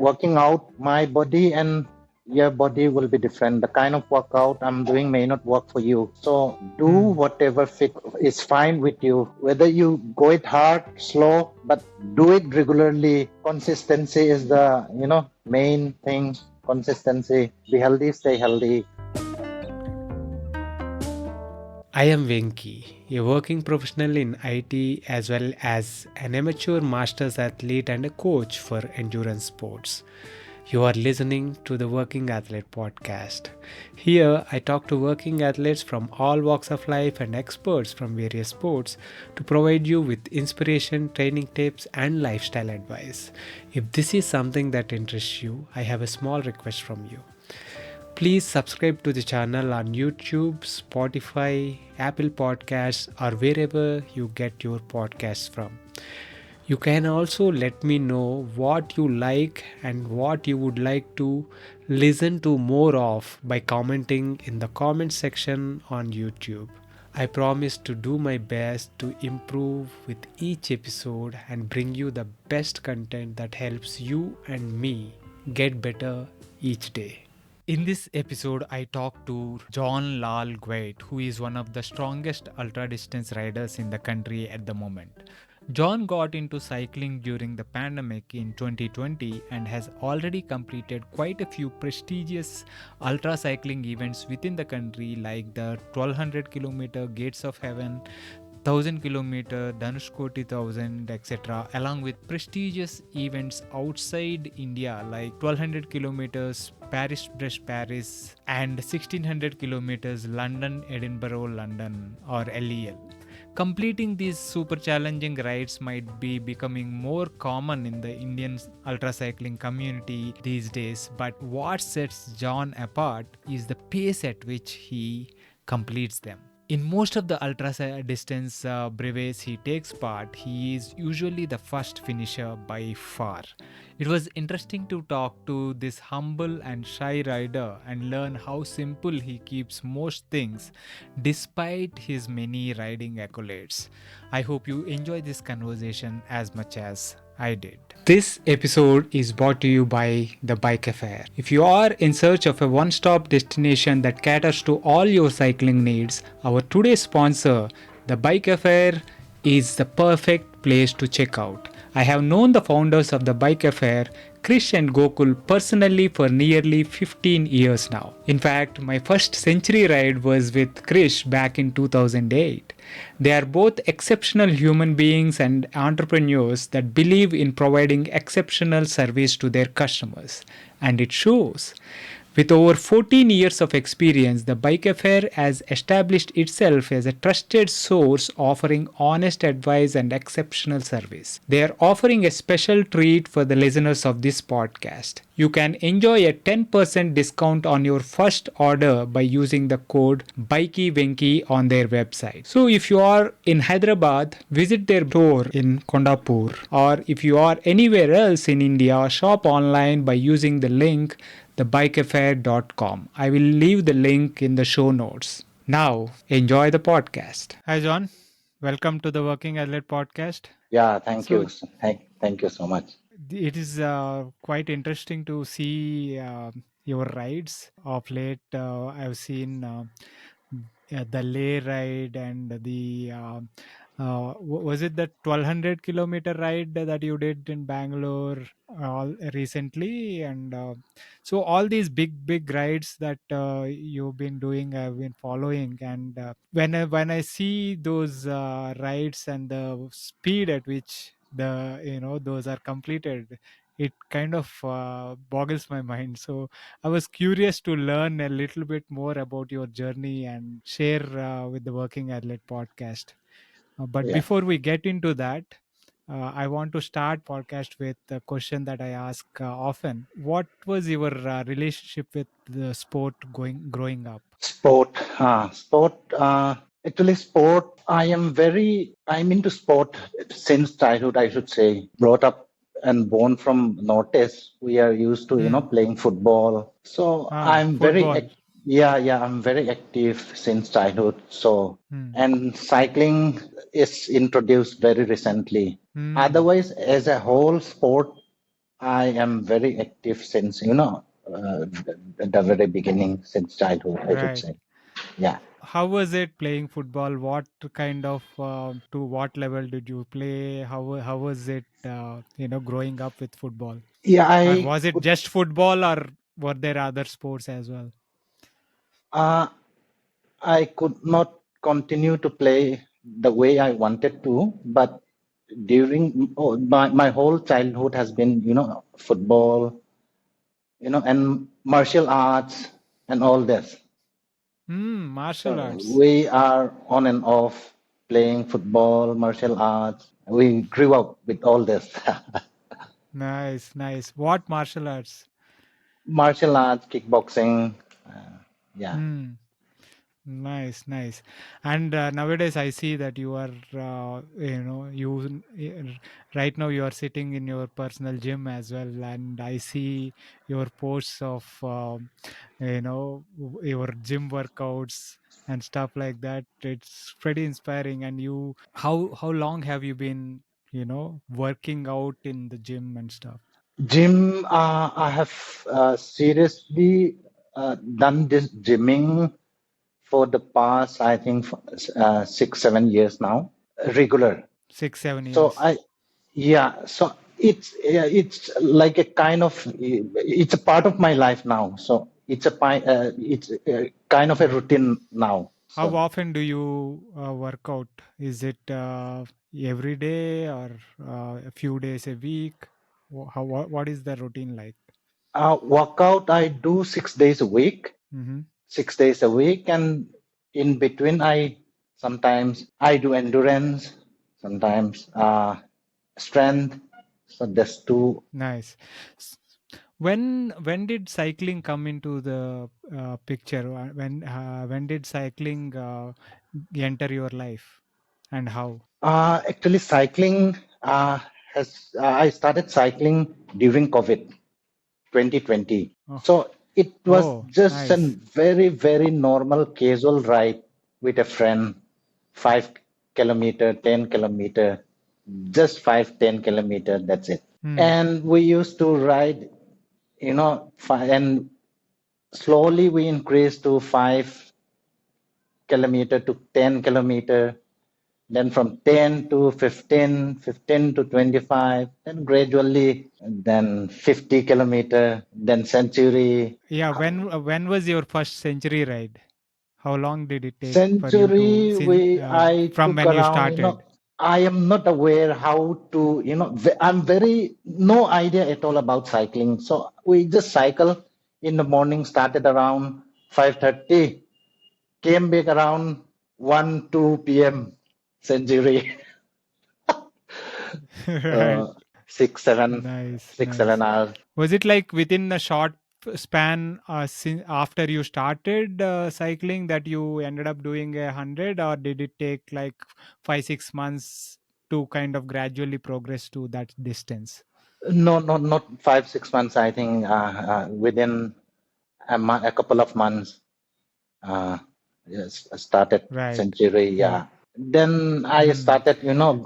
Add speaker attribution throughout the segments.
Speaker 1: working out, my body and your body will be different. The kind of workout I'm doing may not work for you. So do whatever fit is fine with you. Whether you go it hard, slow, but do it regularly. Consistency is the main thing. Consistency. Be healthy, stay healthy.
Speaker 2: I am Venki, a working professional in IT as well as an amateur masters athlete and a coach for endurance sports. You are listening to the Working Athlete podcast. Here, I talk to working athletes from all walks of life and experts from various sports to provide you with inspiration, training tips, and lifestyle advice. If this is something that interests you, I have a small request from you. Please subscribe to the channel on YouTube, Spotify, Apple Podcasts, or wherever you get your podcasts from. You can also let me know what you like and what you would like to listen to more of by commenting in the comment section on YouTube. I promise to do my best to improve with each episode and bring you the best content that helps you and me get better each day. In this episode, I talk to John Lal Gwite, who is one of the strongest ultra distance riders in the country at the moment. John got into cycling during the pandemic in 2020 and has already completed quite a few prestigious ultra cycling events within the country, like the 1200 kilometer Gates of Heaven, 1000 kilometer Dhanushkoti 1000, etc., along with prestigious events outside India like 1200 kilometers Paris Brest Paris and 1600 kilometers London Edinburgh London, or LEL. Completing these super challenging rides might be becoming more common in the Indian ultra cycling community these days, but what sets John apart is the pace at which he completes them. In most of the ultra distance brevets he takes part, he is usually the first finisher by far. It was interesting to talk to this humble and shy rider and learn how simple he keeps most things despite his many riding accolades. I hope you enjoy this conversation as much as I did. This episode is brought to you by The Bike Affair. If you are in search of a one-stop destination that caters to all your cycling needs, our today's sponsor, The Bike Affair, is the perfect place to check out. I have known the founders of The Bike Affair, Krish and Gokul, personally for nearly 15 years now. In fact, my first century ride was with Krish back in 2008. They are both exceptional human beings and entrepreneurs that believe in providing exceptional service to their customers. And it shows. With over 14 years of experience, the Bike Affair has established itself as a trusted source offering honest advice and exceptional service. They are offering a special treat for the listeners of this podcast. You can enjoy a 10% discount on your first order by using the code BikeyVenki on their website. So if you are in Hyderabad, visit their store in Kondapur, or if you are anywhere else in India, shop online by using the link thebikeaffair.com. I will leave the link in the show notes. Now, enjoy the podcast. Hi, John. Welcome to the Working Athlete podcast.
Speaker 1: Yeah, thank you. Thank you so much.
Speaker 2: It is quite interesting to see your rides of late. I've seen the Leh ride and the was it the 1200 kilometer ride that you did in Bangalore all recently? And so all these big rides that you've been doing, I've been following. And when I see those rides and the speed at which those are completed, it kind of boggles my mind. So I was curious to learn a little bit more about your journey and share with the Working Athlete podcast. But
Speaker 1: Yeah.
Speaker 2: before we get into that, I want to start podcast with a question that I ask often. What was your relationship with the sport growing up?
Speaker 1: Actually, sport. I'm into sport since childhood, I should say. Brought up and born from Northeast. We are used to, playing football. So
Speaker 2: Football.
Speaker 1: I'm very active since childhood. So,
Speaker 2: Hmm.
Speaker 1: and cycling is introduced very recently.
Speaker 2: Hmm.
Speaker 1: Otherwise, as a whole sport, I am very active since, the very beginning, since childhood, I should
Speaker 2: Right.
Speaker 1: say. Yeah.
Speaker 2: How was it playing football? What kind of to what level did you play? How was it growing up with football?
Speaker 1: Yeah,
Speaker 2: Or was it just football, or were there other sports as well?
Speaker 1: uh, I could not continue to play the way I wanted to, but my whole childhood has been, football, and martial arts and all this.
Speaker 2: Martial
Speaker 1: So
Speaker 2: arts.
Speaker 1: we are on and off playing football, martial arts. We grew up with all this.
Speaker 2: Nice, nice. What martial arts?
Speaker 1: Martial arts, kickboxing. Yeah.
Speaker 2: Hmm. Nice, nice. And nowadays, I see that you are, right now you are sitting in your personal gym as well, and I see your posts of, your gym workouts and stuff like that. It's pretty inspiring. And how long have you been, working out in the gym and stuff?
Speaker 1: Gym, I have seriously done this gymming for the past, I think, 6, 7 years now, regular.
Speaker 2: 6, 7 years.
Speaker 1: So so it's like a kind of, it's a part of my life now. So it's kind of a
Speaker 2: Right.
Speaker 1: routine now.
Speaker 2: How
Speaker 1: So
Speaker 2: often do you work out? Is it every day or a few days a week? What is the routine like?
Speaker 1: workout I do 6 days a week,
Speaker 2: Mm-hmm.
Speaker 1: 6 days a week, and in between sometimes I do endurance, sometimes strength. So that's two.
Speaker 2: Nice. S- when did cycling come into the picture? When did cycling enter your life, and how?
Speaker 1: Actually, cycling has I started cycling during COVID 2020.
Speaker 2: Oh,
Speaker 1: So it was
Speaker 2: oh,
Speaker 1: just a
Speaker 2: nice.
Speaker 1: very, very normal casual ride with a friend, 5 kilometer, 10 kilometer, just 5, 10 kilometer. That's it.
Speaker 2: Hmm.
Speaker 1: And we used to ride, and slowly we increased to 5 kilometer to 10 kilometer, then from 10 to 15, 15 to 25, then gradually, then 50 kilometer, then century.
Speaker 2: Yeah. When was your first century ride? How long did it take for you to
Speaker 1: Century,
Speaker 2: since
Speaker 1: I
Speaker 2: from
Speaker 1: took
Speaker 2: when you
Speaker 1: around,
Speaker 2: started?
Speaker 1: I am not aware how to, I'm very, no idea at all about cycling. So we just cycle in the morning, started around 5:30, came back around 1, 2 p.m. Century,
Speaker 2: Right.
Speaker 1: uh, six, seven,
Speaker 2: Nice,
Speaker 1: six, seven
Speaker 2: nice.
Speaker 1: hours.
Speaker 2: Was it like within a short span after you started cycling that you ended up doing 100, or did it take like 5, 6 months to kind of gradually progress to that distance?
Speaker 1: No, not 5, 6 months. I think within a couple of months, uh, yes, I started
Speaker 2: Right,
Speaker 1: Century.
Speaker 2: right.
Speaker 1: Yeah. Then I
Speaker 2: Hmm.
Speaker 1: started,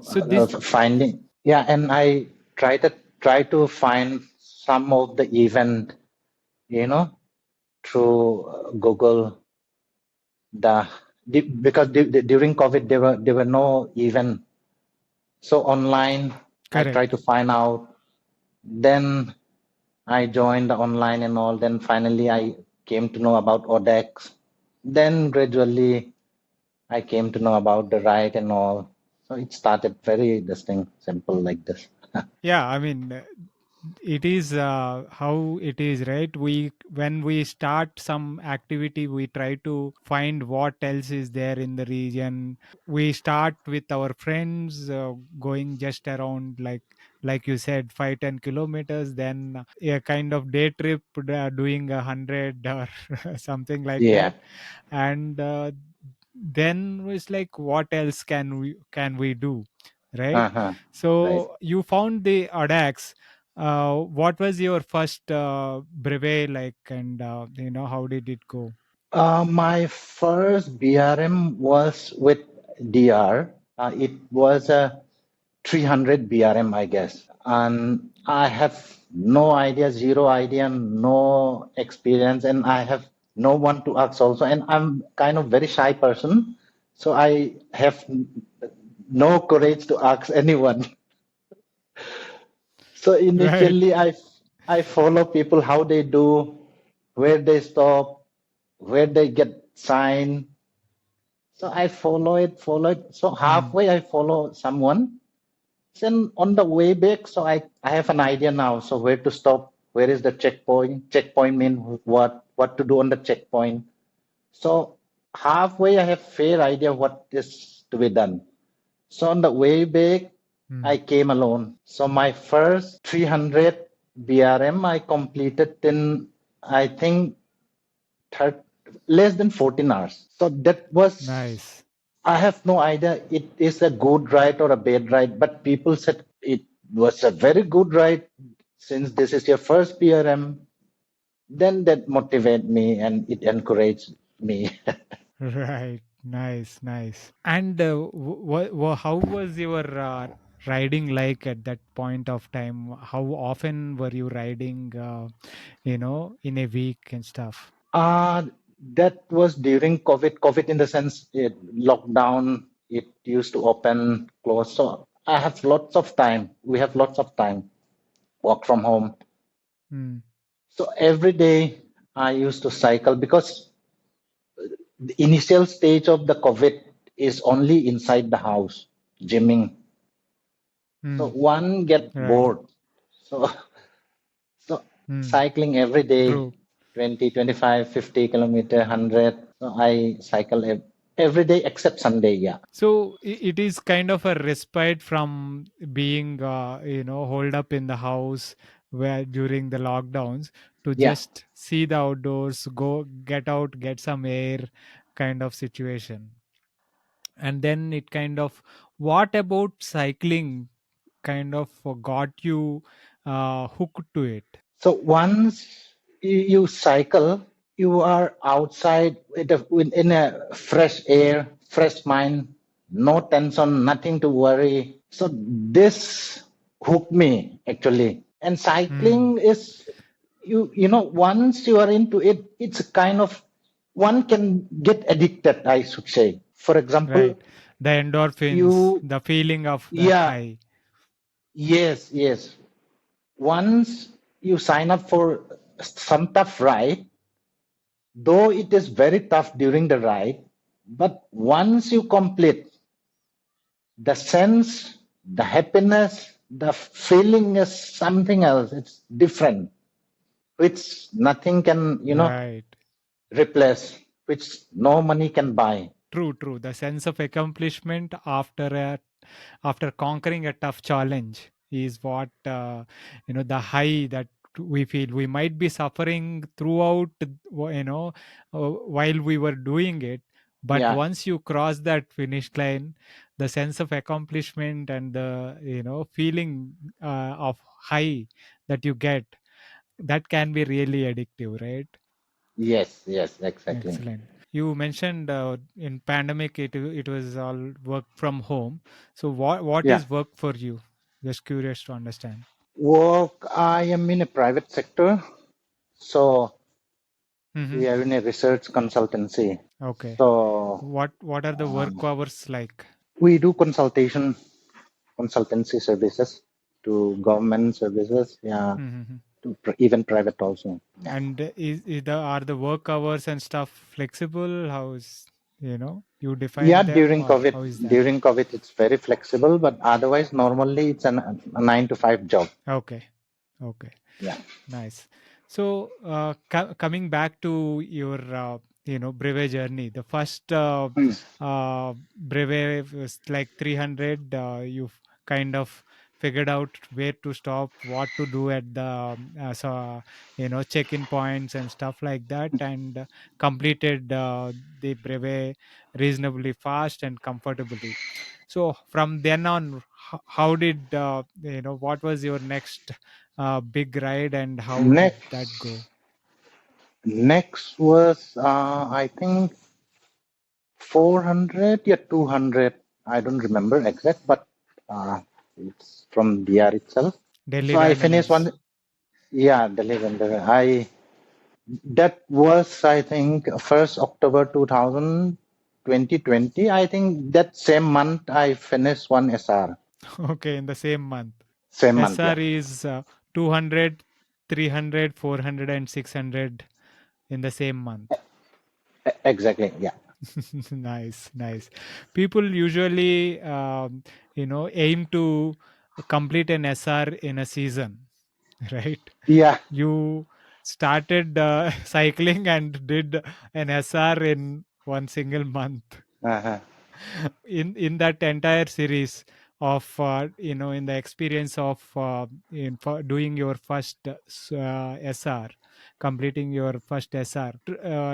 Speaker 2: So this,
Speaker 1: finding. Yeah, and I try to find some of the event, you know, through Google. Because during COVID there were no event, so online I try
Speaker 2: correct.
Speaker 1: to find out. Then I joined the online and all. Then finally, I came to know about ODEX. Then gradually, I came to know about the right and all. So it started very distinct, simple like this.
Speaker 2: Yeah, I mean, it is how it is, right? We when we start some activity, we try to find what else is there in the region. We start with our friends going just around, like you said, 5, 10 kilometers, then a kind of day trip, doing 100 or something like that.
Speaker 1: Yeah.
Speaker 2: And then it's like, what else can we do, right?
Speaker 1: Uh-huh. Right.
Speaker 2: So you found the ADAX. What was your first brevet like, and how did it go?
Speaker 1: My first BRM was with DR. It was a 300 BRM, I guess. And I have no idea, zero idea, no experience, and I have no one to ask also. And I'm kind of very shy person, so I have no courage to ask anyone. So
Speaker 2: Right.
Speaker 1: initially, I follow people how they do, where they stop, where they get sign. So I follow it. So
Speaker 2: Mm.
Speaker 1: halfway I follow someone. Then on the way back, so I have an idea now. So where to stop? Where is the checkpoint? Checkpoint mean what to do on the checkpoint. So halfway I have fair idea what is to be done. So on the way back, I
Speaker 2: Mm.
Speaker 1: came alone. So my first 300 BRM I completed in I think third, less than 14 hours. So that was,
Speaker 2: Nice.
Speaker 1: I have no idea it is a good ride or a bad ride, but people said it was a very good ride since this is your first PRM. Then that motivated me and it encouraged me.
Speaker 2: Right. Nice. Nice. And how was your riding like at that point of time? How often were you riding? In a week and stuff.
Speaker 1: uh, that was during COVID. COVID in the sense it lockdown, it used to open, close. So I have lots of time. We have lots of time, work from home.
Speaker 2: Mm.
Speaker 1: So every day I used to cycle because the initial stage of the COVID is only inside the house, gymming. So
Speaker 2: Mm.
Speaker 1: one get
Speaker 2: Right.
Speaker 1: bored. So so
Speaker 2: Mm.
Speaker 1: cycling every day,
Speaker 2: True.
Speaker 1: 20, 25, 50 kilometer, 100. So I cycle every day except Sunday. Yeah.
Speaker 2: So it is kind of a respite from being, holed up in the house where during the lockdowns to
Speaker 1: Yeah.
Speaker 2: just see the outdoors, go get out, get some air, kind of situation. And then it kind of, what about cycling? Kind of got you hooked to it.
Speaker 1: So once you cycle, you are outside in a fresh air, fresh mind, no tension, nothing to worry. So this hooked me actually. And
Speaker 2: Mm.
Speaker 1: cycling is once you are into it, it's a kind of one can get addicted, I should say. For example,
Speaker 2: Right. The endorphins,
Speaker 1: you
Speaker 2: the feeling of that
Speaker 1: yeah,
Speaker 2: high.
Speaker 1: yes. Once you sign up for some tough ride, though it is very tough during the ride, but once you complete, the sense, the happiness, the feeling is something else. It's different, which nothing can,
Speaker 2: Right.
Speaker 1: replace, which no money can buy.
Speaker 2: True, true. The sense of accomplishment after conquering a tough challenge is what the high that we feel. We might be suffering throughout, while we were doing it, but
Speaker 1: Yeah,
Speaker 2: once you cross that finish line, the sense of accomplishment and the feeling of high that you get, that can be really addictive, right?
Speaker 1: yes, exactly.
Speaker 2: Excellent. You mentioned in pandemic it was all work from home. So what
Speaker 1: Yeah,
Speaker 2: is work for you? Just curious to understand.
Speaker 1: work. I am in a private sector, so
Speaker 2: Hmm.
Speaker 1: we are in a research consultancy.
Speaker 2: Okay.
Speaker 1: So
Speaker 2: What are the work hours like?
Speaker 1: we do consultancy services to government services, yeah,
Speaker 2: Hmm.
Speaker 1: to even private also. Yeah,
Speaker 2: And are the work hours and stuff flexible? How is you
Speaker 1: yeah.
Speaker 2: define them, or how is that?
Speaker 1: During COVID, it's very flexible, but otherwise, normally it's a 9 to 5 job.
Speaker 2: Okay. Okay.
Speaker 1: Yeah.
Speaker 2: Nice. So, coming back to your, brevet journey, the first
Speaker 1: Hmm.
Speaker 2: brevet was like 300. You've kind of figured out where to stop, what to do at the, check-in points and stuff like that, and completed the brevet reasonably fast and comfortably. So, from then on, how did, what was your next big ride, and how did that
Speaker 1: Next,
Speaker 2: go?
Speaker 1: next was I think 400, yeah, 200. I don't remember exact, but uh, It's from DR itself.
Speaker 2: Delhi
Speaker 1: So I finished
Speaker 2: Randoneers.
Speaker 1: one. Yeah, Delhi Edinburgh. I that was I think 1st October 2020. I think that same month I finished one SR.
Speaker 2: Okay, in the same month.
Speaker 1: Same month,
Speaker 2: SR
Speaker 1: yeah.
Speaker 2: is 200, 300, 400, and 600 in the same month.
Speaker 1: Exactly, yeah.
Speaker 2: Nice, nice. People usually, aim to complete an SR in a season, right?
Speaker 1: Yeah.
Speaker 2: You started cycling and did an SR in one single month.
Speaker 1: Uh-huh.
Speaker 2: In that entire series of in the experience of in for doing your first SR, completing your first SR,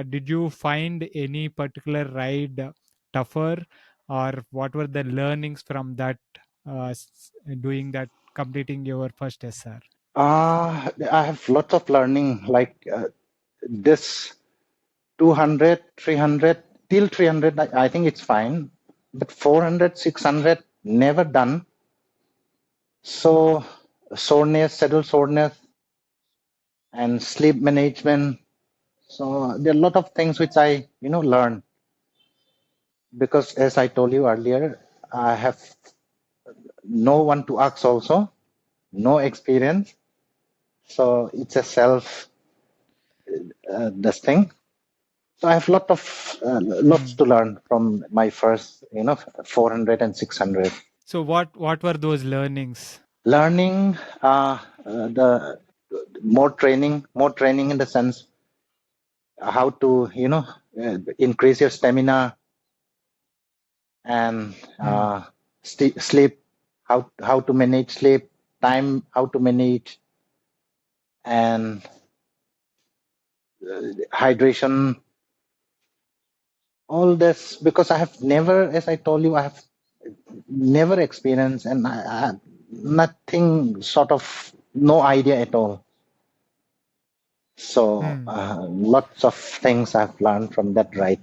Speaker 2: did you find any particular ride tougher, or what were the learnings from that, doing that, completing your first SR?
Speaker 1: I have lots of learning like this 200, 300, till 300, I think it's fine. But 400, 600, never done. So soreness, saddle soreness, and sleep management. So there are a lot of things which I, learn because as I told you earlier, I have no one to ask also, no experience. So it's a self this thing. So I have lots
Speaker 2: Hmm.
Speaker 1: to learn from my first, 400 and 600.
Speaker 2: So what were those learnings?
Speaker 1: Learning the more training in the sense how to, increase your stamina and
Speaker 2: Hmm.
Speaker 1: sleep, how to manage sleep, time, how to manage, and hydration, all this because I have never, as I told you, I have never experienced and I had nothing sort of no idea at all. So
Speaker 2: Hmm.
Speaker 1: lots of things I've learned from that ride,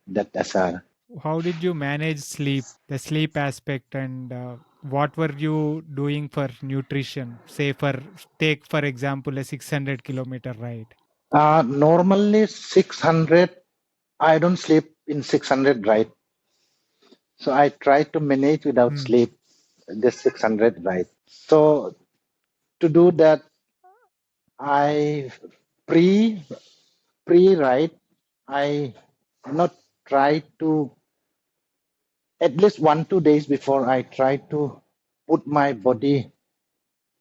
Speaker 1: that SR.
Speaker 2: How did you manage sleep, the sleep aspect, and what were you doing for nutrition, say for, take for example, a 600-kilometer ride?
Speaker 1: Normally 600, I don't sleep in 600, right? So I try to manage without
Speaker 2: Hmm.
Speaker 1: sleep this 600, right? So to do that, I pre pre ride, I not try to at least 1 2 days before I try to put my body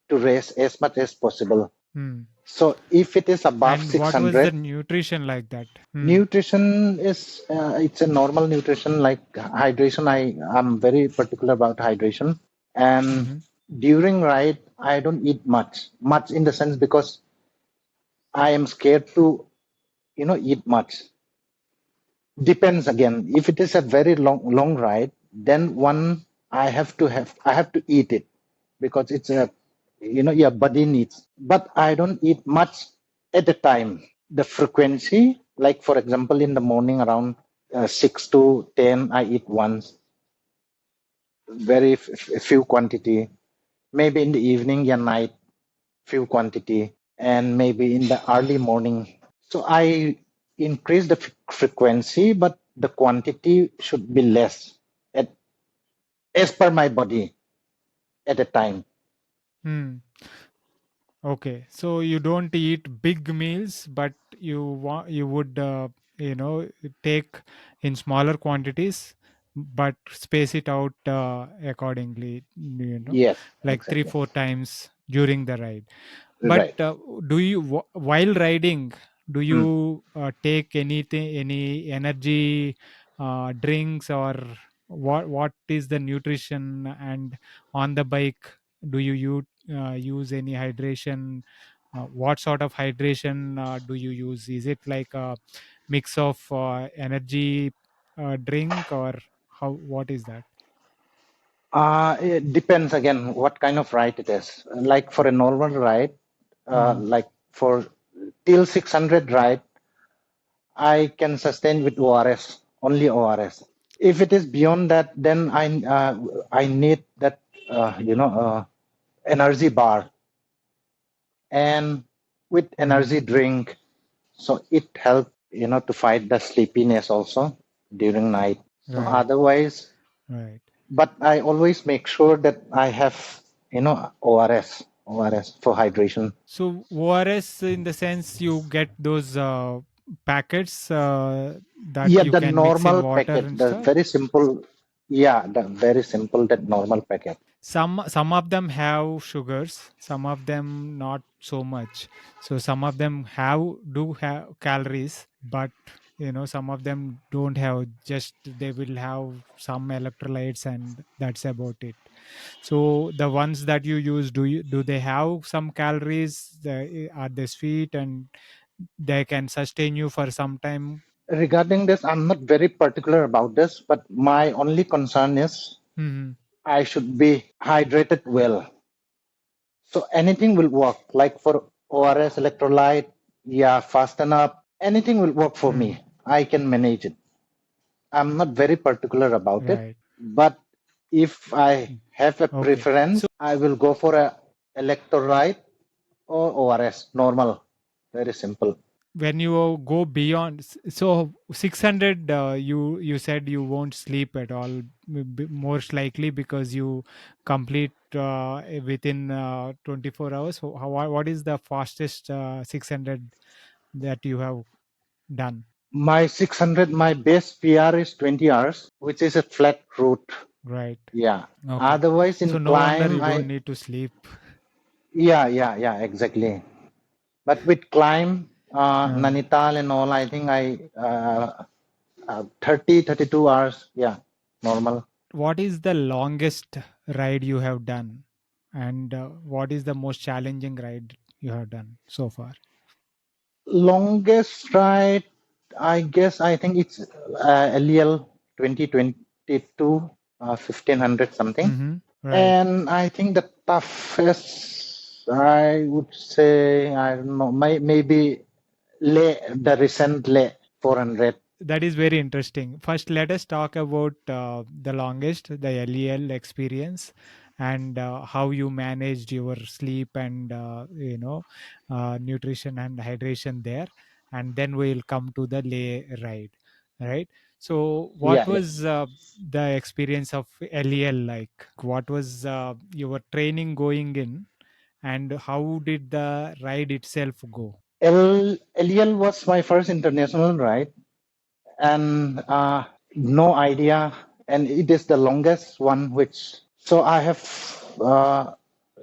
Speaker 1: to rest as much as possible.
Speaker 2: Hmm.
Speaker 1: So if it is above
Speaker 2: And what was the
Speaker 1: 600,
Speaker 2: nutrition like that? Hmm.
Speaker 1: nutrition is it's a normal nutrition like hydration. I'm very particular about hydration, and
Speaker 2: Mm-hmm.
Speaker 1: during ride I don't eat much in the sense because I am scared to eat much. Depends again. If it is a very long ride, then one I have to eat it because it's a your body needs. But I don't eat much at a time. The frequency, like for example, in the morning around 6 to 10, I eat once, very few quantity. Maybe in the evening, yeah, night, few quantity, and maybe in the early morning. So I increase the frequency, but the quantity should be less at, as per my body at a time.
Speaker 2: Hmm. Okay, so you don't eat big meals, but you would take in smaller quantities, but space it out accordingly.
Speaker 1: Yes,
Speaker 2: Like three
Speaker 1: exactly.
Speaker 2: four times during the ride. But
Speaker 1: Right.
Speaker 2: do you while riding, do
Speaker 1: Hmm.
Speaker 2: you take anything, any energy drinks, or what is the nutrition? And on the bike, do you use any hydration? What sort of hydration do you use? Is it like a mix of energy drink, or how, what is that?
Speaker 1: It depends again what kind of ride it is. Like for a normal ride,
Speaker 2: Hmm.
Speaker 1: like for till 600 ride, I can sustain with ORS, only ORS. If it is beyond that, then I need that. energy bar and with
Speaker 2: Mm-hmm.
Speaker 1: energy drink. So it helped, to fight the sleepiness also during night. So
Speaker 2: Right.
Speaker 1: otherwise,
Speaker 2: Right.
Speaker 1: but I always make sure that I have, ORS for hydration.
Speaker 2: So ORS in the sense you get those packets that
Speaker 1: Yeah,
Speaker 2: you
Speaker 1: the
Speaker 2: can mix in
Speaker 1: normal
Speaker 2: water
Speaker 1: packet,
Speaker 2: and
Speaker 1: the
Speaker 2: stuff.
Speaker 1: very simple. Yeah, the very simple, that normal packet.
Speaker 2: Some of them have sugars, some of them not so much. So some of them do have calories, but some of them don't have, just they will have some electrolytes and that's about it. So the ones that you use, do they have some calories? Are they sweet and they can sustain you for some time?
Speaker 1: Regarding this, I'm not very particular about this, but my only concern is
Speaker 2: Mhm.
Speaker 1: I should be hydrated well. So anything will work. Like for ORS, electrolyte, yeah, fasten up, anything will work for
Speaker 2: Mm.
Speaker 1: me. I can manage it. I'm not very particular about it,
Speaker 2: Right.
Speaker 1: but if I
Speaker 2: Mm.
Speaker 1: have a
Speaker 2: Okay. So
Speaker 1: preference, I will go for a electrolyte or ORS, normal, very simple.
Speaker 2: when you go beyond, so 600, you said you won't sleep at all, most likely because you complete within 24 hours. So what is the fastest 600 that you have done?
Speaker 1: My 600, my base PR is 20 hours, which is a flat route.
Speaker 2: Right.
Speaker 1: Yeah.
Speaker 2: Okay.
Speaker 1: Otherwise, in
Speaker 2: So no wonder
Speaker 1: climb,
Speaker 2: you don't need to sleep.
Speaker 1: yeah, exactly. But with climb,
Speaker 2: uh,
Speaker 1: Nanital and all, I think 30, 32 hours. Yeah, normal.
Speaker 2: what is the longest ride you have done, and what is the most challenging ride you have done so far?
Speaker 1: Longest ride, I think it's LEL 2022, 1500 something.
Speaker 2: Mm-hmm. Right.
Speaker 1: And I think the toughest, I would say, I don't know, maybe the recent Leh 400.
Speaker 2: That is very interesting. First, let us talk about the longest, the LEL experience, and how you managed your sleep and nutrition and hydration there, and then we'll come to the lay ride, right? So, what
Speaker 1: Yeah, yeah.
Speaker 2: was the experience of LEL like? What was your training going in, and how did the ride itself go?
Speaker 1: LEL was my first international ride, and no idea, and it is the longest one. Which so I have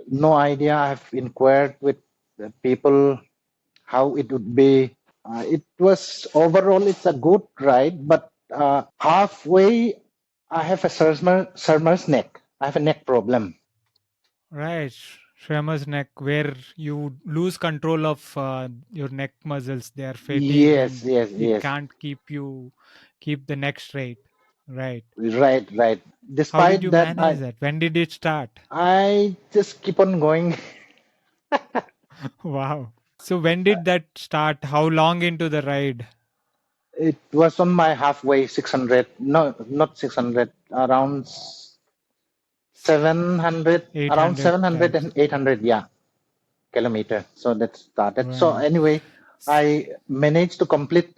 Speaker 1: no idea. I have inquired with the people how it would be. It was overall it's a good ride, but halfway I have a Surmer's neck. I have a neck problem.
Speaker 2: Right, Shremer's neck, where you lose control of your neck muscles. They are fatigued
Speaker 1: Yes,
Speaker 2: and
Speaker 1: yes,
Speaker 2: it
Speaker 1: yes.
Speaker 2: can't keep the neck straight. Right.
Speaker 1: Right, right.
Speaker 2: How did
Speaker 1: Despite
Speaker 2: you
Speaker 1: that,
Speaker 2: manage that? When did it start?
Speaker 1: I just keep on going.
Speaker 2: Wow. So when did that start? How long into the ride?
Speaker 1: It was on my halfway 600. No, not 600. Around 700. Around
Speaker 2: 800
Speaker 1: 700
Speaker 2: times.
Speaker 1: and 800. Yeah, kilometer. So that started. So
Speaker 2: Right.
Speaker 1: anyway,
Speaker 2: S-
Speaker 1: I managed to complete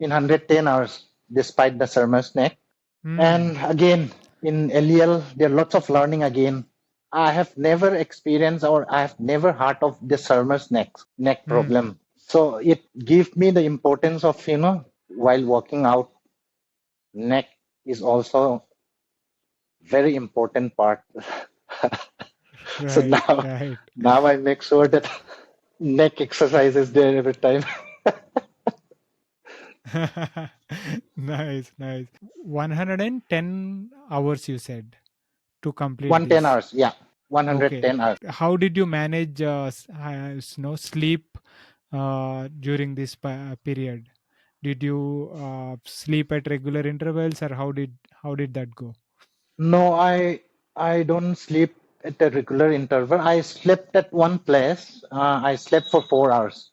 Speaker 1: in 110 hours despite the Surmer's neck.
Speaker 2: Hmm.
Speaker 1: And again, in LEL, there are lots of learning again. I have never experienced or I have never heard of the Surmer's neck
Speaker 2: Hmm.
Speaker 1: problem. So it gives me the importance of, while working out, neck is also very important part. So
Speaker 2: Right.
Speaker 1: now,
Speaker 2: Right.
Speaker 1: now I make sure that neck exercise is there every time.
Speaker 2: Nice. Nice. 110 hours you said to complete
Speaker 1: 110
Speaker 2: this.
Speaker 1: hours, yeah,
Speaker 2: Okay.
Speaker 1: 110 hours.
Speaker 2: How did you manage sleep during this period? Did you sleep at regular intervals, or how did that go?
Speaker 1: No, I don't sleep at a regular interval. I slept at one place. I slept for 4 hours.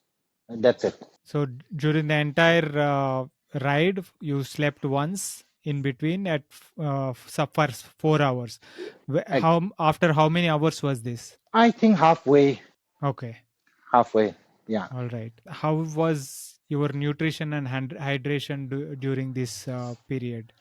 Speaker 1: That's it.
Speaker 2: So during the entire ride, you slept once
Speaker 3: in between at for 4 hours.
Speaker 1: I,
Speaker 3: How after how many hours was this?
Speaker 1: I think halfway,
Speaker 3: Okay,
Speaker 1: halfway. Yeah.
Speaker 3: all right. How was your nutrition and hydration during this period?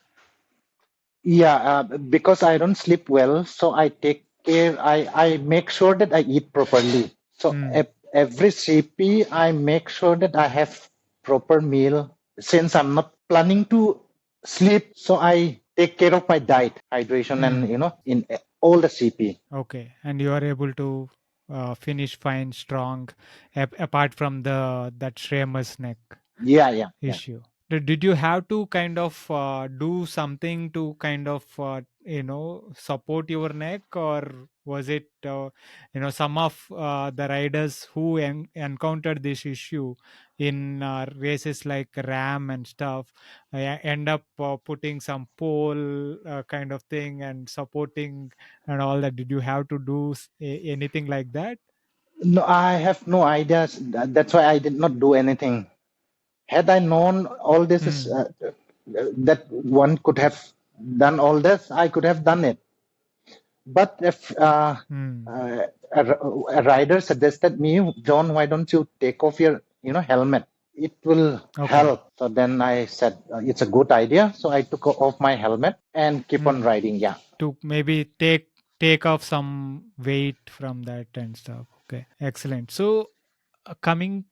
Speaker 1: Yeah, because I don't sleep well, so I take care. I make sure that I eat properly. So
Speaker 3: Hmm.
Speaker 1: every CP, I make sure that I have proper meal. Since I'm not planning to sleep, so I take care of my diet, hydration, and
Speaker 3: Hmm.
Speaker 1: in all the CP.
Speaker 3: Okay, and you are able to finish fine, strong, apart from the that Shreya's neck
Speaker 1: Yeah, yeah, yeah.
Speaker 3: issue. Did you have to kind of do something to kind of support your neck, or was it some of the riders who encountered this issue in races like Ram and stuff end up putting some pole kind of thing and supporting and all that? Did you have to do anything like that?
Speaker 1: No, I have no ideas. That's why I did not do anything. Had I known all this is
Speaker 3: Hmm.
Speaker 1: that one could have done all this, I could have done it. But if
Speaker 3: Hmm.
Speaker 1: a rider suggested me, John, why don't you take off your helmet? It will
Speaker 3: Okay.
Speaker 1: help. So then I said it's a good idea. So I took off my helmet and keep on
Speaker 3: Hmm.
Speaker 1: riding. Yeah.
Speaker 3: To maybe take off some weight from that and stuff. Okay, excellent. So coming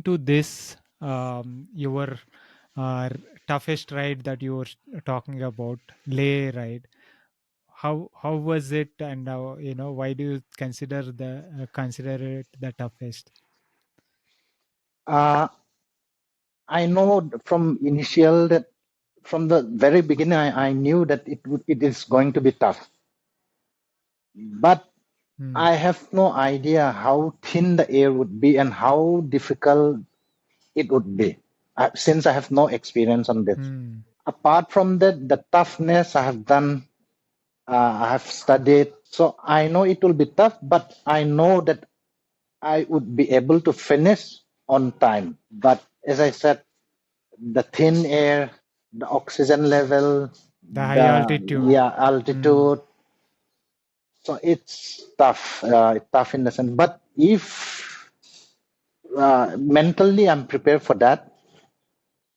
Speaker 3: to this, your toughest ride that you were talking about, Leh ride. How was it, and why do you consider it the toughest?
Speaker 1: Uh, I know from initial that from the very beginning, I knew that it is going to be tough. But
Speaker 3: Hmm.
Speaker 1: I have no idea how thin the air would be and how difficult it would be, since I have no experience on this.
Speaker 3: Hmm.
Speaker 1: Apart from that, the toughness I have done, I have studied, so I know it will be tough, but I know that I would be able to finish on time. But as I said, the thin air, the oxygen level,
Speaker 3: The high
Speaker 1: the
Speaker 3: altitude. Hmm.
Speaker 1: altitude, so it's tough, tough in the sense. But if mentally I'm prepared for that,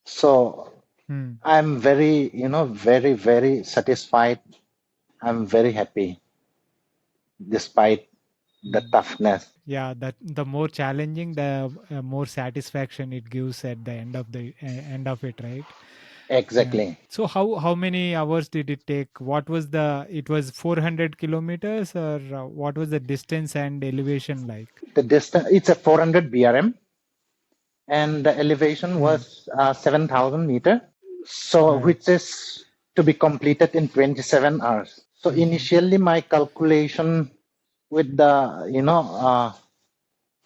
Speaker 1: so
Speaker 3: Hmm.
Speaker 1: I'm very, very, very satisfied. I'm very happy despite the
Speaker 3: Hmm.
Speaker 1: toughness.
Speaker 3: Yeah, that the more challenging, the more satisfaction it gives at the end of the end of it, right? Yeah.
Speaker 1: Exactly.
Speaker 3: So how many hours did it take? What was it was 400 kilometers, or what was the distance and elevation like?
Speaker 1: The distance, it's a 400 BRM and the elevation
Speaker 3: Hmm.
Speaker 1: was 7,000 meter. So,
Speaker 3: Right.
Speaker 1: which is to be completed in 27 hours. So,
Speaker 3: Hmm.
Speaker 1: initially, my calculation with the,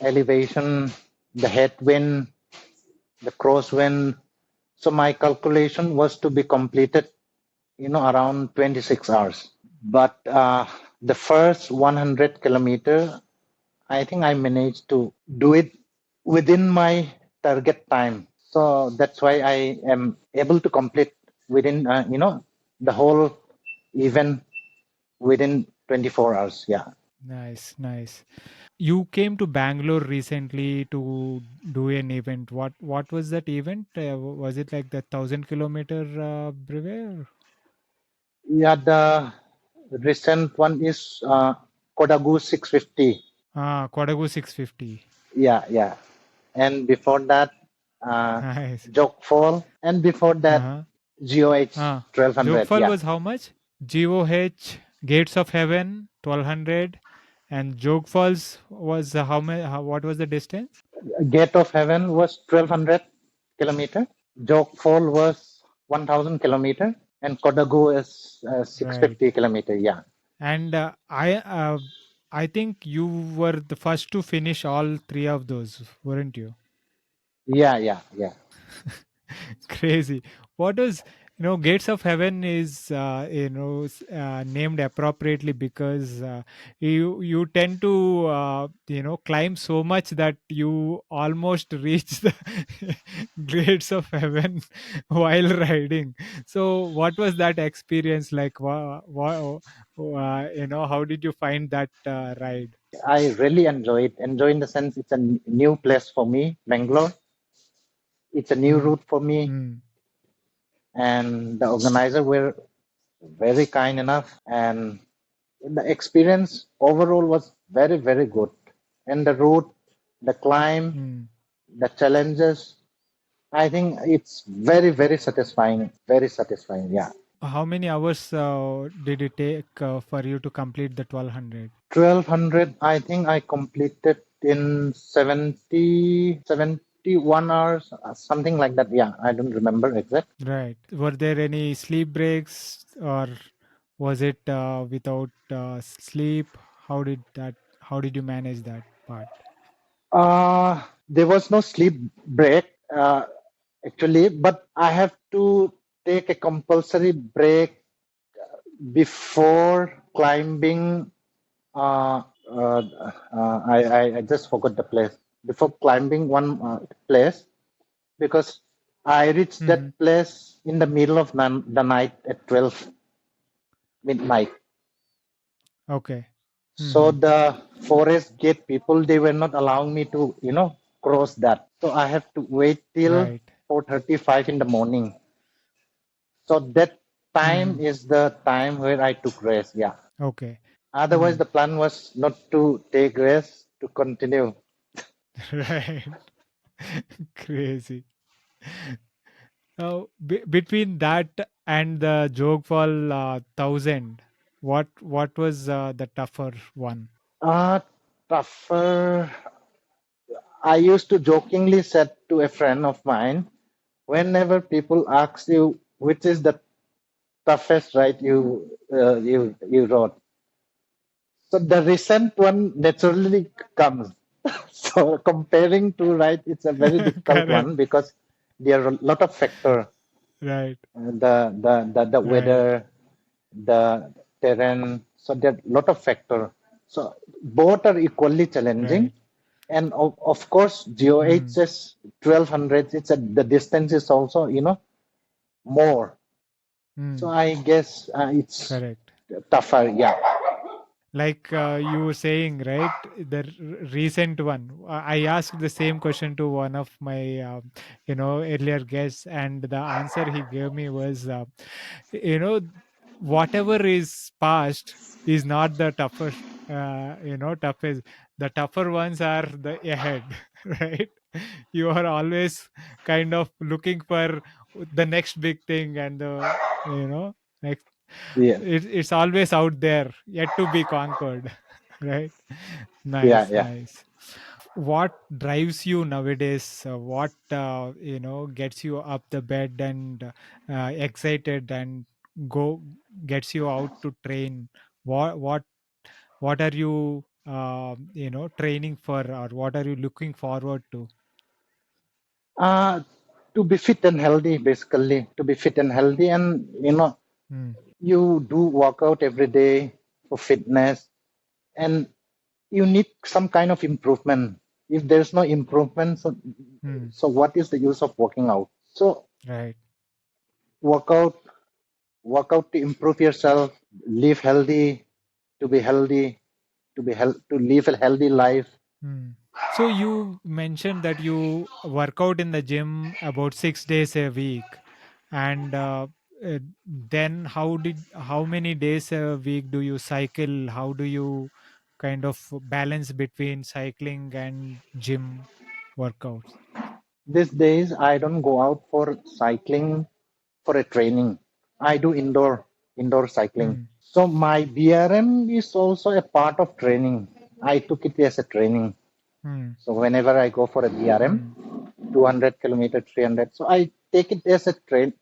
Speaker 1: elevation, the headwind, the crosswind. So, my calculation was to be completed, around 26 hours. But the first 100 kilometer, I think I managed to do it within my target time. So that's why I am able to complete within, the whole event within 24 hours. Yeah.
Speaker 3: Nice, nice. You came to Bangalore recently to do an event. What was that event? Was it like the 1,000 kilometer brevet?
Speaker 1: Yeah. The recent one is Kodagu 650.
Speaker 3: Kodagu 650.
Speaker 1: Yeah. Yeah. And before that, uh,
Speaker 3: Nice.
Speaker 1: Jogfall. And before that,
Speaker 3: Uh-huh.
Speaker 1: GOH 1200.
Speaker 3: Jogfall
Speaker 1: Yeah.
Speaker 3: was how much? GOH, Gates of Heaven, 1200. And Jogfalls was how many? What was the distance?
Speaker 1: Gate of Heaven was 1200 kilometer. Jogfall was 1000 kilometer. And Kodagu is
Speaker 3: Right.
Speaker 1: 650 kilometer. Yeah.
Speaker 3: And I think you were the first to finish all three of those, weren't you?
Speaker 1: Yeah. Yeah. Yeah.
Speaker 3: Crazy. What was Gates of heaven is named appropriately because you tend to climb so much that you almost reach the gates of heaven while riding. So what was that experience like? How did you find that ride?
Speaker 1: I really enjoy it. Enjoy in the sense it's a new place for me, Bangalore. It's a new
Speaker 3: Mm,
Speaker 1: route for me,
Speaker 3: mm,
Speaker 1: and the organizer were very kind enough, and the experience overall was very, very good. And the route, the climb,
Speaker 3: mm.
Speaker 1: the challenges, I think it's very, very satisfying. Very satisfying. Yeah.
Speaker 3: How many hours did it take for you to complete the 1200?
Speaker 1: 1200, I think I completed in 71 hours, something like that. Yeah, I don't remember exact.
Speaker 3: Right. Were there any sleep breaks, or was it without sleep? How did you manage that part?
Speaker 1: There was no sleep break actually, but I have to take a compulsory break before climbing. Uh, uh, I just forgot the place. Before climbing one place, because I reached
Speaker 3: Hmm.
Speaker 1: that place in the middle of the night at 12 midnight.
Speaker 3: Okay.
Speaker 1: So
Speaker 3: Hmm.
Speaker 1: the forest gate people, they were not allowing me to, cross that. So I have to wait till
Speaker 3: Right.
Speaker 1: 4:35 in the morning. So that time
Speaker 3: Hmm.
Speaker 1: is the time where I took rest. Yeah.
Speaker 3: Okay.
Speaker 1: Otherwise,
Speaker 3: Hmm.
Speaker 1: the plan was not to take rest, to continue.
Speaker 3: Right. Crazy. Now, between that and the Jogfall 1000, what was the tougher one?
Speaker 1: Uh, Tougher. I used to jokingly said to a friend of mine, whenever people ask you which is the toughest ride you rode, so the recent one naturally comes. So comparing two rides, it's a very difficult
Speaker 3: Correct.
Speaker 1: one because there are a lot of factor.
Speaker 3: Right.
Speaker 1: The
Speaker 3: Right.
Speaker 1: weather, the terrain. So there are a lot of factor. So both are equally challenging.
Speaker 3: Right.
Speaker 1: And of course,
Speaker 3: Hmm.
Speaker 1: GOHS 1200, the distance is also, more. So
Speaker 3: Hmm.
Speaker 1: I guess it's
Speaker 3: Correct.
Speaker 1: tougher. Yeah.
Speaker 3: Like you were saying, right? The recent one, I asked the same question to one of my earlier guests, and the answer he gave me was you know whatever is past is not the tougher, toughest. The tougher ones are the ahead. Right. You are always kind of looking for the next big thing, and the next,
Speaker 1: Yeah.
Speaker 3: it's always out there yet to be conquered. Right.
Speaker 1: Yeah.
Speaker 3: Nice,
Speaker 1: Yeah.
Speaker 3: nice. What drives you nowadays? What gets you up the bed and excited and go gets you out to train? What are you training for, or what are you looking forward to?
Speaker 1: Uh, to be fit and healthy, basically, to be fit and healthy. And,
Speaker 3: Hmm.
Speaker 1: you do workout every day for fitness, and you need some kind of improvement. If there's no improvement,
Speaker 3: Hmm.
Speaker 1: so what is the use of working out? So
Speaker 3: Right.
Speaker 1: workout, workout to improve yourself, live healthy, to be healthy, to live a healthy life.
Speaker 3: Hmm. So you mentioned that you work out in the gym about 6 days a week, and then how many days a week do you cycle? How do you kind of balance between cycling and gym workouts?
Speaker 1: These days, I don't go out for cycling for a training. I do indoor cycling.
Speaker 3: Hmm.
Speaker 1: So my BRM is also a part of training. I took it as a training.
Speaker 3: Hmm.
Speaker 1: So whenever I go for a BRM,
Speaker 3: Hmm.
Speaker 1: 200 kilometer, 300, so I take it as a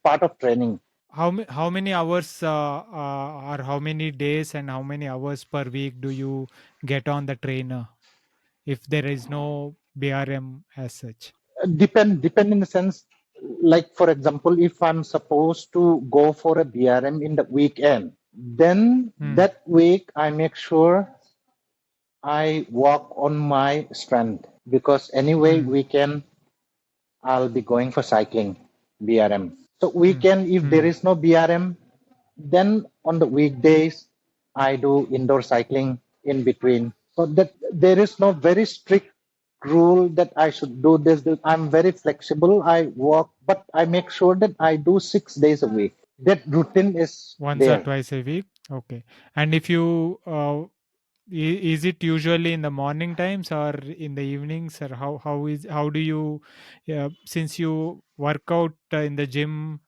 Speaker 1: part of training.
Speaker 3: How many hours or how many days and how many hours per week do you get on the trainer if there is no BRM as such?
Speaker 1: Depend in the sense. like for example, if I'm supposed to go for a BRM in the weekend, then
Speaker 3: Hmm.
Speaker 1: that week I make sure I walk on my strength, because anyway
Speaker 3: Hmm.
Speaker 1: weekend I'll be going for cycling BRM. So
Speaker 3: Hmm.
Speaker 1: weekend, if there
Speaker 3: Hmm.
Speaker 1: is no BRM, then on the weekdays I do indoor cycling in between. So that there is no very strict rule that I should do this. I'm very flexible. I walk, but I make sure that I do 6 days a week. That routine is
Speaker 3: Once or
Speaker 1: there.
Speaker 3: twice a week. Okay. And if you is it usually in the morning times or in the evenings, or how do you since you work out in the gym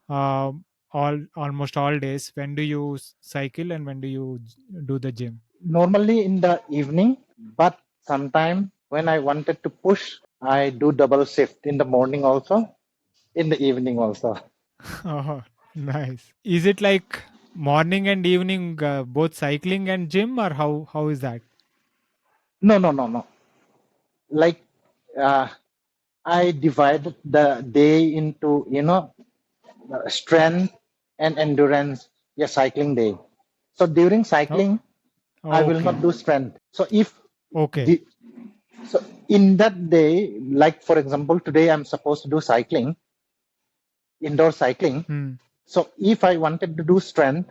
Speaker 3: uh, all almost all days, when do you cycle and when do you do the gym?
Speaker 1: Normally in the evening, but sometime when I wanted to push, I do double shift in the morning also, in the evening also.
Speaker 3: Oh, nice. Is it like morning and evening both cycling and gym, or how is that?
Speaker 1: No, no, no, no. Like uh, I divided the day into, strength and endurance. Yeah, cycling day. So during
Speaker 3: Oh,
Speaker 1: cycling, I will
Speaker 3: okay.
Speaker 1: not do strength. So if
Speaker 3: Okay.
Speaker 1: the so in that day, like for example, today I'm supposed to do cycling, indoor cycling.
Speaker 3: Hmm.
Speaker 1: So if I wanted to do strength,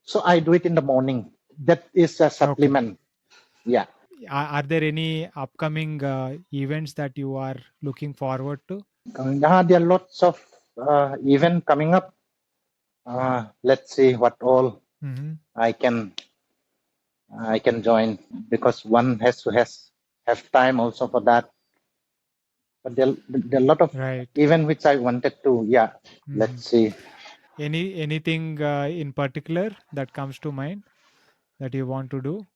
Speaker 1: so I do it in the morning. That is a
Speaker 3: Okay.
Speaker 1: supplement. Yeah.
Speaker 3: Are there any upcoming events that you are looking forward to?
Speaker 1: There are lots of event coming up. Let's see what all
Speaker 3: Hmm.
Speaker 1: I can I can join, because one has to has have time also for that. But there are a lot of
Speaker 3: Right.
Speaker 1: event which I wanted to. Yeah.
Speaker 3: Hmm.
Speaker 1: Let's see.
Speaker 3: Anything in particular that comes to mind that you want to do?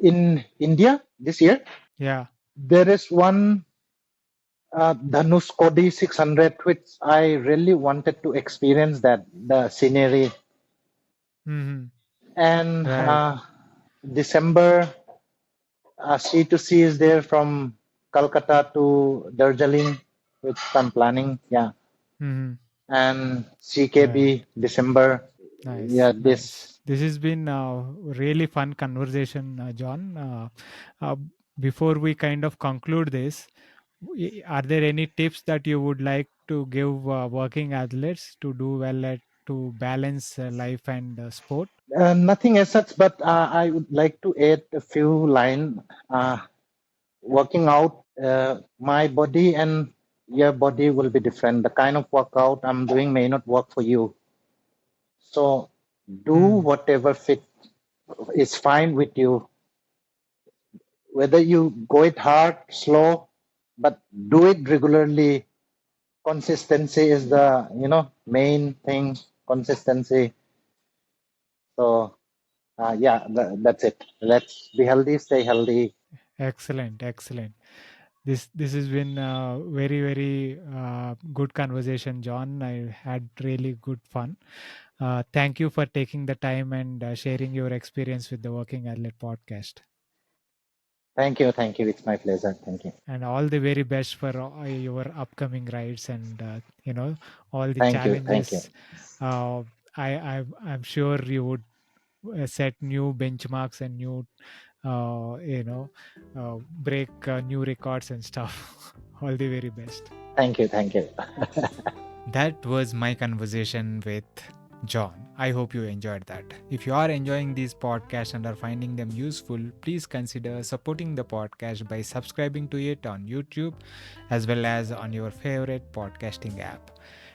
Speaker 1: In India this year,
Speaker 3: Yeah.
Speaker 1: there is one Dhanushkodi 600, which I really wanted to experience that the scenery.
Speaker 3: Hmm.
Speaker 1: And
Speaker 3: Right.
Speaker 1: December, C2C is there from Calcutta to Darjeeling, which I'm planning. Yeah,
Speaker 3: Hmm.
Speaker 1: and
Speaker 3: Right.
Speaker 1: CKB December.
Speaker 3: Nice.
Speaker 1: Yeah,
Speaker 3: Nice.
Speaker 1: this.
Speaker 3: This has been a really fun conversation, John. Uh, Before we kind of conclude this, are there any tips that you would like to give working athletes to do well at to balance life and sport?
Speaker 1: Nothing as such, but I would like to add a few line. Working out, my body and your body will be different. The kind of workout I'm doing may not work for you. So do
Speaker 3: Hmm.
Speaker 1: whatever fit is fine with you. Whether you go it hard, slow, but do it regularly. Consistency is the main thing. Consistency. So yeah, that's it. Let's be healthy, stay healthy.
Speaker 3: Excellent. Excellent. This has been a very good conversation, John. I had really good fun. Thank you for taking the time and sharing your experience with the Working Athlete podcast.
Speaker 1: Thank you, thank you. It's my pleasure. Thank you,
Speaker 3: And all the very best for your upcoming rides and all the
Speaker 1: thank you, thank you.
Speaker 3: challenges. Uh, I'm sure you would set new benchmarks and new break new records and stuff. All the very best.
Speaker 1: Thank you, thank you.
Speaker 2: That was my conversation with John. I hope you enjoyed that. If you are enjoying these podcasts and are finding them useful, please consider supporting the podcast by subscribing to it on YouTube as well as on your favorite podcasting app.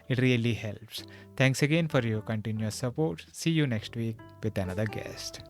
Speaker 2: It really helps. Thanks again for your continuous support. See you next week with another guest.